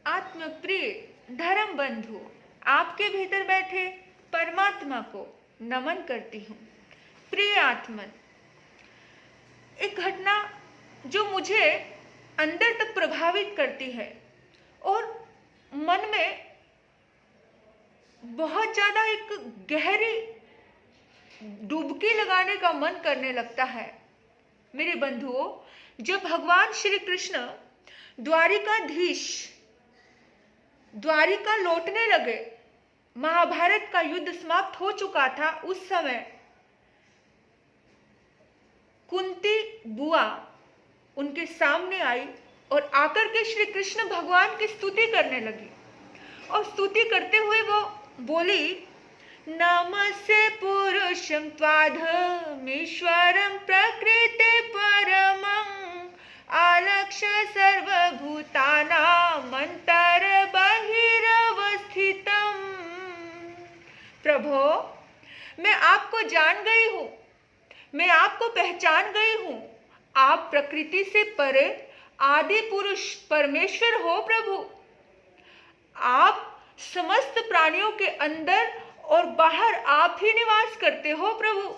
आत्मप्रिय धर्म बंधु, आपके भीतर बैठे परमात्मा को नमन करती हूँ। प्रिय आत्मन, एक घटना जो मुझे अंदर तक प्रभावित करती है और मन में बहुत ज्यादा एक गहरी डुबकी लगाने का मन करने लगता है। मेरे बंधुओं, जब भगवान श्री कृष्ण द्वारिकाधीश द्वारिका लौटने लगे, महाभारत का युद्ध समाप्त हो चुका था, उस समय कुंती बुआ उनके सामने आई और आकर के श्री कृष्ण भगवान की स्तुति करने लगी। और स्तुति करते हुए वो बोली, नमस्ते पुरुषं त्वाधमीश्वरं प्रकृते परमं आलक्ष्य सर्वभूतानां अंतर्बहिरवस्थितम्। प्रभो, मैं आपको जान गई हूँ, मैं आपको पहचान गई हूँ। आप प्रकृति से परे आदि पुरुष परमेश्वर हो प्रभु। आप समस्त प्राणियों के अंदर और बाहर आप ही निवास करते हो प्रभु।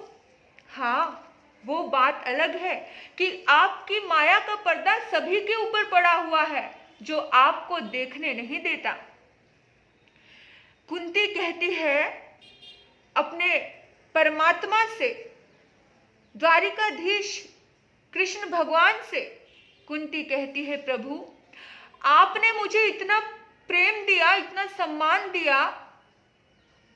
हाँ, वो बात अलग है कि आपकी माया का पर्दा सभी के ऊपर पड़ा हुआ है जो आपको देखने नहीं देता। कुंती कहती है अपने परमात्मा से, द्वारिकाधीश कृष्ण भगवान से, कुंती कहती है, प्रभु आपने मुझे इतना प्रेम दिया, इतना सम्मान दिया,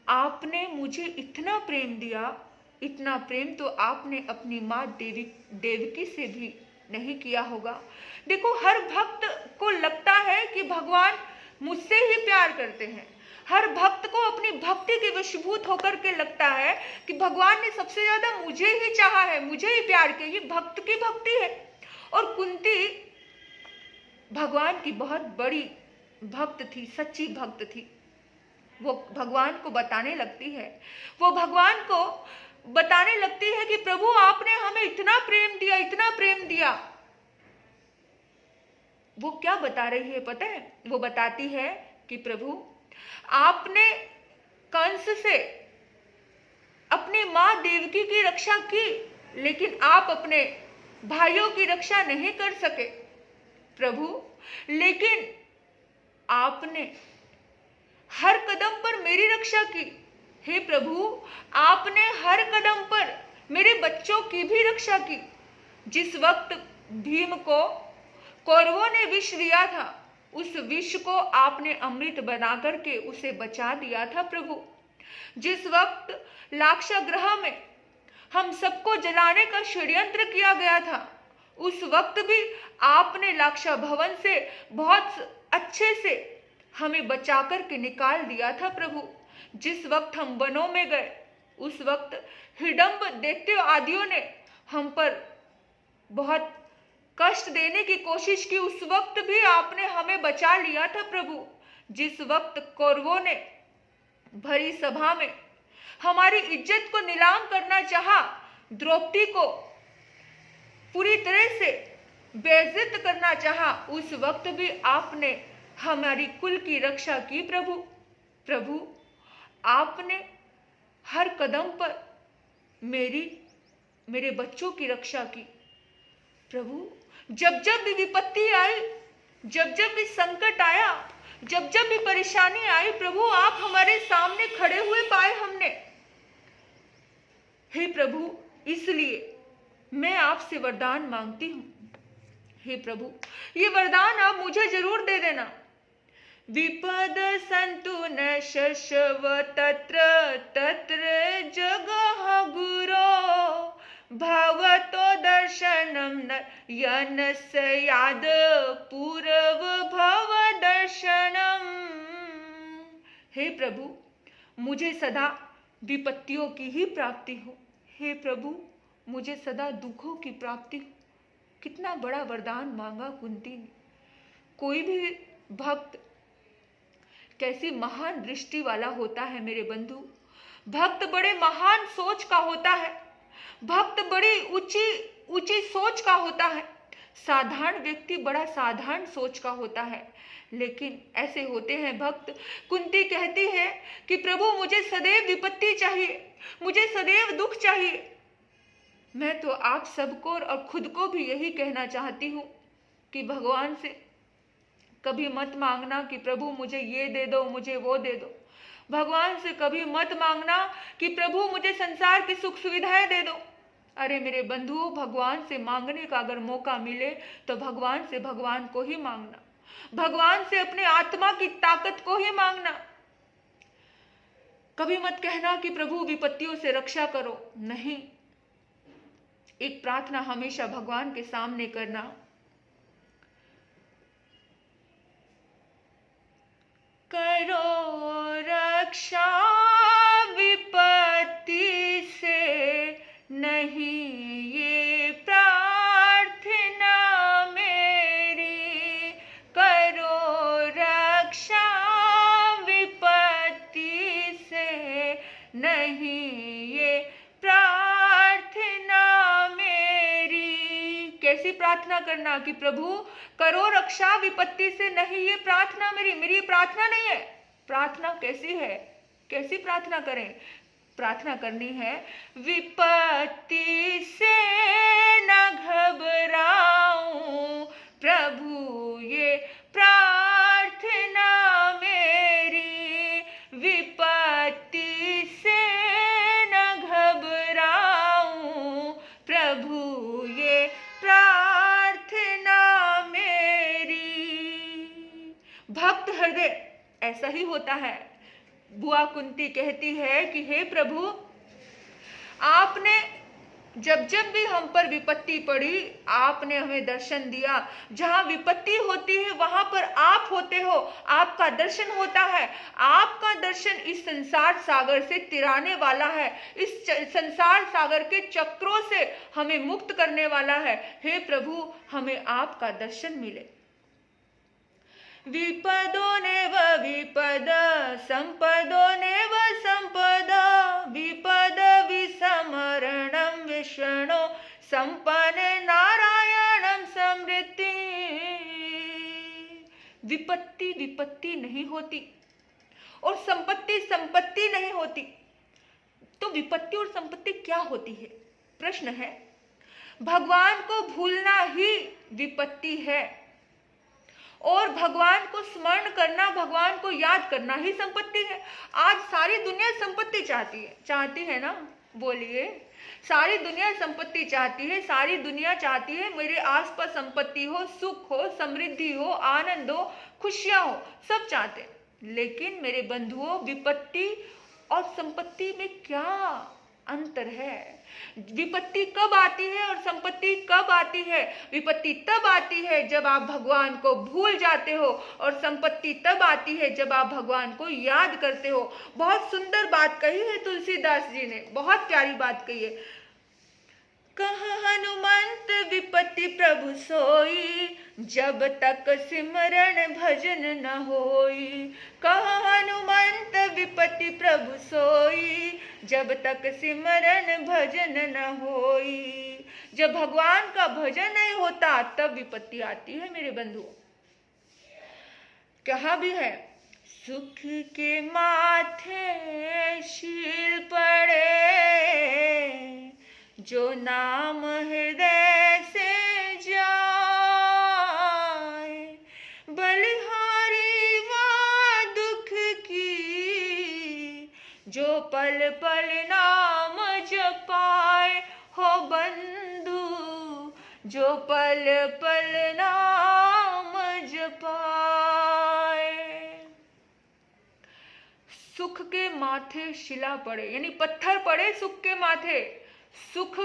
आपने मुझे इतना प्रेम दिया, इतना प्रेम तो आपने अपनी माँ देवकी से भी नहीं किया होगा। देखो, हर भक्त को लगता है कि भगवान मुझसे ही प्यार करते हैं। हर भक्त को अपनी भक्ति के वशीभूत होकर के लगता है कि भगवान ने सबसे ज्यादा मुझे ही चाहा है, मुझे ही प्यार किया। ये भक्त की भक्ति है। और कुंती भगवान की बहुत बड़ी भक्त थी, सच्ची भक्त थी। वो भगवान को बताने लगती है, वो भगवान को बताने लगती है कि प्रभु आपने हमें इतना प्रेम दिया, इतना प्रेम दिया। वो क्या बता रही है पता है? वो बताती है कि प्रभु आपने कंस से अपनी माँ देवकी की रक्षा की, लेकिन आप अपने भाइयों की रक्षा नहीं कर सके प्रभु। लेकिन आपने हर कदम पर मेरी रक्षा की। हे प्रभु, आपने हर कदम पर मेरे बच्चों की भी रक्षा की। जिस वक्त भीम को कौरवों ने विष दिया था, उस विष को आपने अमृत बना करके उसे बचा दिया था प्रभु। जिस वक्त लाक्षागृह में हम सबको जलाने का षड्यंत्र किया गया था, उस वक्त भी आपने लाक्षा भवन से बहुत अच्छे से हमें बचा करके निकाल दिया था प्रभु। जिस वक्त हम वनों में गए, उस वक्त हिडंब दैत्य आदियों ने हम पर बहुत कष्ट देने की कोशिश की, उस वक्त भी आपने हमें बचा लिया था प्रभु। जिस वक्त कौरवों ने भरी सभा में हमारी इज्जत को नीलाम करना चाहा, द्रौपदी को पूरी तरह से बेइज्जत करना चाहा, उस वक्त भी आपने हमारी कुल की रक्षा की प्रभु। प्रभु आपने हर कदम पर मेरे बच्चों की रक्षा की प्रभु। जब जब भी विपत्ति आई, जब जब भी संकट आया, जब जब भी परेशानी आई, प्रभु आप हमारे सामने खड़े हुए पाए हमने। हे प्रभु, इसलिए मैं आपसे वरदान मांगती हूँ। हे प्रभु, ये वरदान आप मुझे जरूर दे देना। विपद संतु न शश्व तत्र तत्र जगह गुरो भवतो दर्शनम न यनस्याद पूर्व भव दर्शनम। हे प्रभु, मुझे सदा विपत्तियों की ही प्राप्ति हो। हे प्रभु, मुझे सदा दुखों की प्राप्ति हो। कितना बड़ा वरदान मांगा कुंती ने। कोई भी भक्त कैसी महान दृष्टि वाला होता है मेरे बंधु। भक्त बड़े महान सोच का होता है, भक्त बड़ी ऊंची सोच का होता है। साधारण व्यक्ति बड़ा साधारण सोच का होता है। लेकिन ऐसे होते हैं भक्त। कुंती कहती है कि प्रभु मुझे सदैव विपत्ति चाहिए, मुझे सदैव दुख चाहिए। मैं तो आप सबको और खुद को भी यही कहना चाहती हूँ कि भगवान से कभी मत मांगना कि प्रभु मुझे ये दे दो, मुझे वो दे दो। भगवान से कभी मत मांगना कि प्रभु मुझे संसार की सुख सुविधाएं दे दो। अरे मेरे बंधुओं, भगवान से मांगने का अगर मौका मिले तो भगवान से भगवान को ही मांगना, भगवान से अपने आत्मा की ताकत को ही मांगना। कभी मत कहना कि प्रभु विपत्तियों से रक्षा करो, नहीं। एक प्रार्थना हमेशा भगवान के सामने करना, करो रक्षा विपत्ति से, नहीं ये प्रार्थना मेरी। करो रक्षा विपत्ति से, नहीं ये प्रार्थना मेरी। कैसी प्रार्थना करना कि प्रभु करो रक्षा विपत्ति से, नहीं ये प्रार्थना मेरी प्रार्थना नहीं है। प्रार्थना कैसी है, कैसी प्रार्थना करें? प्रार्थना करनी है, विपत्ति से न घबराऊं प्रभु ये प्रार्थना मेरी। विपत्ति से न घबराऊं प्रभु ये प्रार्थना मेरी। भक्त हृदय ऐसा ही होता है। बुआ कुंती कहती है कि हे प्रभु, आपने जब जब भी हम पर विपत्ति पड़ी, आपने हमें दर्शन दिया। जहां विपत्ति होती है वहां पर आप होते हो, आपका दर्शन होता है। आपका दर्शन इस संसार सागर से तिराने वाला है, इस संसार सागर के चक्रों से हमें मुक्त करने वाला है। हे प्रभु, हमें आपका दर्शन मिले। विपदो नेव विपद, संपदो नेव संपद, विपद विस्मरणं विष्णो संपन्ने नारायणं समृद्धि। विपत्ति विपत्ति नहीं होती और संपत्ति संपत्ति नहीं होती। तो विपत्ति और संपत्ति क्या होती है? प्रश्न है। भगवान को भूलना ही विपत्ति है और भगवान को स्मरण करना, भगवान को याद करना ही संपत्ति है। आज सारी दुनिया संपत्ति चाहती है ना? बोलिए, सारी दुनिया संपत्ति चाहती है। सारी दुनिया चाहती है मेरे आसपास संपत्ति हो, सुख हो, समृद्धि हो, आनंद हो, खुशियां हो, सब चाहते हैं। लेकिन मेरे बंधुओं, विपत्ति और संपत्ति में क्या अंतर है? विपत्ति कब आती है और संपत्ति कब आती है? विपत्ति तब आती है जब आप भगवान को भूल जाते हो और संपत्ति तब आती है जब आप भगवान को याद करते हो। बहुत सुंदर बात कही है तुलसीदास जी ने, बहुत प्यारी बात कही है। कह हनुमंत विपत्ति प्रभु सोई, जब तक सिमरन भजन न होई। कह हनुमंत विपत्ति प्रभु सोई, जब तक सिमरन भजन न होई। जब भगवान का भजन नहीं होता तब विपत्ति आती है मेरे बंधुओं। कहा भी है, सुख के माथे शील पड़े, जो नाम हृदय से जाए। बलिहारी वा दुख की, जो पल पल नाम जपाए। हो बंधु, जो पल पल नाम जपाए। सुख के माथे शिला पड़े, यानी पत्थर पड़े सुख के माथे। सुख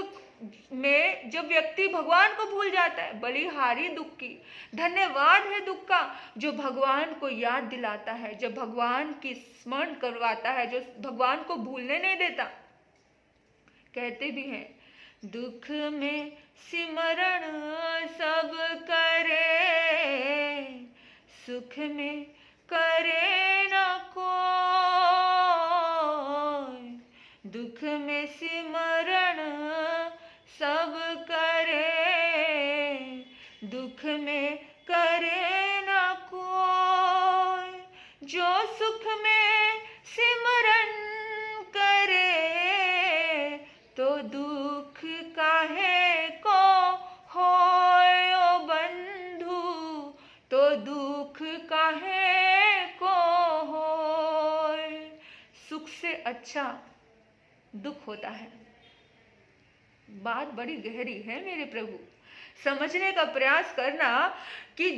में जब व्यक्ति भगवान को भूल जाता है, बलिहारी दुख की। धन्यवाद है दुख का जो भगवान को याद दिलाता है, जो भगवान की स्मरण करवाता है, जो भगवान को भूलने नहीं देता। कहते भी हैं, दुख में सिमरण सब करे, सुख में करे न कोई। दुख में सिमरण सब करे, दुख में करे न कोई। सुख में सिमरन करे, तो दुख काहे को होय ओ बंधु, तो दुख काहे को होय। सुख से अच्छा दुख होता है। बात बड़ी गहरी है मेरे प्रभु, समझने का प्रयास करना कि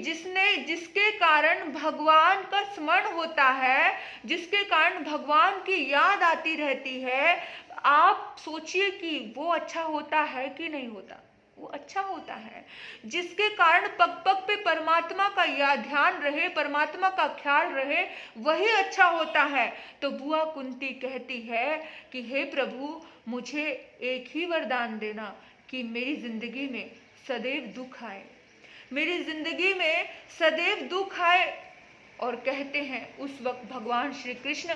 जिसके कारण भगवान का स्मरण होता है, जिसके कारण भगवान की याद आती रहती है, आप सोचिए कि वो अच्छा होता है कि नहीं होता। वो अच्छा होता है। जिसके कारण पग पग पे परमात्मा का याद ध्यान रहे, परमात्मा का ख्याल रहे, वही अच्छा होता है। तो बुआ कुंती कहती है कि हे प्रभु, मुझे एक ही वरदान देना कि मेरी जिंदगी में सदैव दुख आए, मेरी जिंदगी में सदैव दुख आए। और कहते हैं उस वक्त भगवान श्री कृष्ण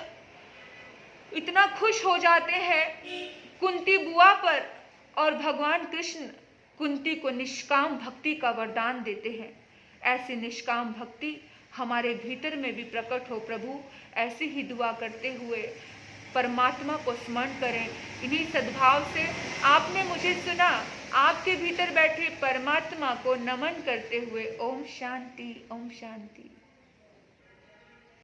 इतना खुश हो जाते हैं कुंती बुआ पर, और भगवान कृष्ण कुंती को निष्काम भक्ति का वरदान देते हैं। ऐसी निष्काम भक्ति हमारे भीतर में भी प्रकट हो प्रभु। ऐसी ही दुआ करते हुए परमात्मा को स्मरण करें। इन्हीं सद्भाव से आपने मुझे सुना, आपके भीतर बैठे परमात्मा को नमन करते हुए ओम शांति, ओम शांति।